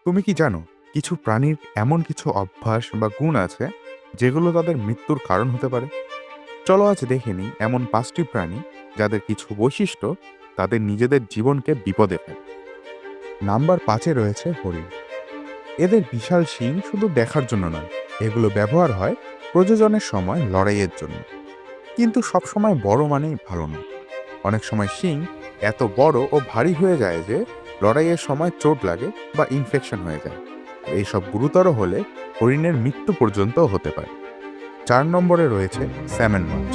তুমি কি জানো, কিছু প্রাণীর এমন কিছু অভ্যাস বা গুণ আছে যেগুলো তাদের মৃত্যুর কারণ হতে পারে? চলো আজ দেখে নিই এমন ৫টি প্রাণী যাদের কিছু বৈশিষ্ট্য তাদের নিজেদের জীবনকে বিপদে ফেলে। নাম্বার ৫-এ রয়েছে হরিণ। এদের বিশাল শিং শুধু দেখার জন্য নয়, এগুলো ব্যবহার হয় প্রজননের সময় লড়াইয়ের জন্য। কিন্তু সবসময় বড় মানেই ভালো নয়। অনেক সময় শিং এত বড় ও ভারী হয়ে যায় যে লড়াইয়ের সময় চোট লাগে বা ইনফেকশন হয়ে যায়। আর এইসব গুরুতর হলে হরিণের মৃত্যু পর্যন্ত হতে পারে। ৪ নম্বরে রয়েছে স্যামন মাছ।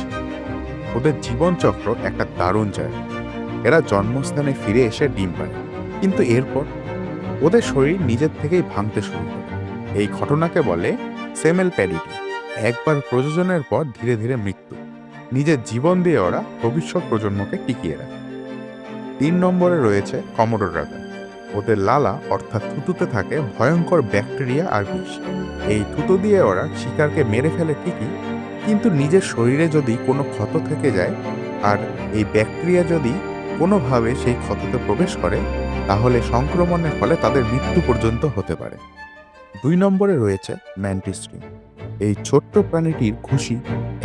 ওদের জীবনচক্র একটা দারুণ জায়গা। এরা জন্মস্থানে ফিরে এসে ডিম পাড়ে, কিন্তু এরপর ওদের শরীর নিজের থেকেই ভাঙতে শুরু করে। এই ঘটনাকে বলে সেমেল প্যারিটি। একবার প্রযোজনের পর ধীরে ধীরে মৃত্যু। নিজের জীবন দিয়ে ওরা ভবিষ্যৎ প্রজন্মকে টিকিয়ে রাখে। ৩ নম্বরে রয়েছে কমোডো ড্রাগন। ওদের লালা অর্থাৎ থুতুতে থাকে ভয়ঙ্কর ব্যাকটেরিয়া আর বিষ। এই থুতু দিয়ে ওরা শিকারকে মেরে ফেলে ঠিকই, কিন্তু নিজের শরীরে যদি কোনো ক্ষত থেকে যায় আর এই ব্যাকটেরিয়া যদি কোনোভাবে সেই ক্ষততে প্রবেশ করে, তাহলে সংক্রমণের ফলে তাদের মৃত্যু পর্যন্ত হতে পারে। ২ নম্বরে রয়েছে ম্যান্টিস রিং। এই ছোট্ট প্রাণীটির ঘুষি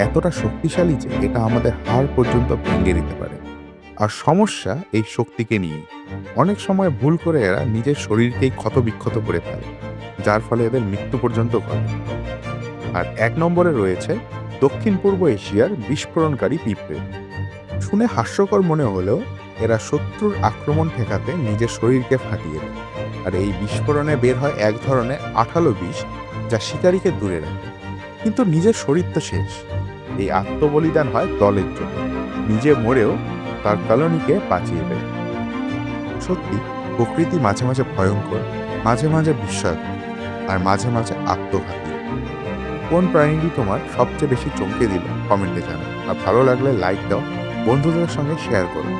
এতটা শক্তিশালী যে এটা আমাদের হাড় পর্যন্ত ভেঙে দিতে পারে। আর সমস্যা এই শক্তিকে নিয়ে। অনেক সময় ভুল করে এরা নিজের শরীরকেই ক্ষতবিক্ষত করে ফেলে, যার ফলে এদের মৃত্যু পর্যন্ত ঘটে। আর ১ নম্বরে রয়েছে দক্ষিণ পূর্ব এশিয়ার বিস্ফোরণকারী পিঁপড়ে। শুনে হাস্যকর মনে হলেও এরা শত্রুর আক্রমণ ঠেকাতে নিজের শরীরকে ফাটিয়ে দেয়। আর এই বিস্ফোরণে বের হয় এক ধরনের আঠালো বিষ, যা শিকারীকে দূরে রাখে। কিন্তু নিজের শরীর তো শেষ। এই আত্মবলিদান হয় দলের জন্য, নিজে মরেও তার কলোনিকে বাঁচিয়ে দেয়। সত্যি, প্রকৃতি মাঝে মাঝে ভয়ঙ্কর, মাঝে মাঝে বিস্ময়কর, আর মাঝে মাঝে আত্মঘাতী। কোন প্রাণীটি তোমার সবচেয়ে বেশি চমকে দিল কমেন্টে জানাও। আর ভালো লাগলে লাইক দাও, বন্ধুদের সঙ্গে শেয়ার করো।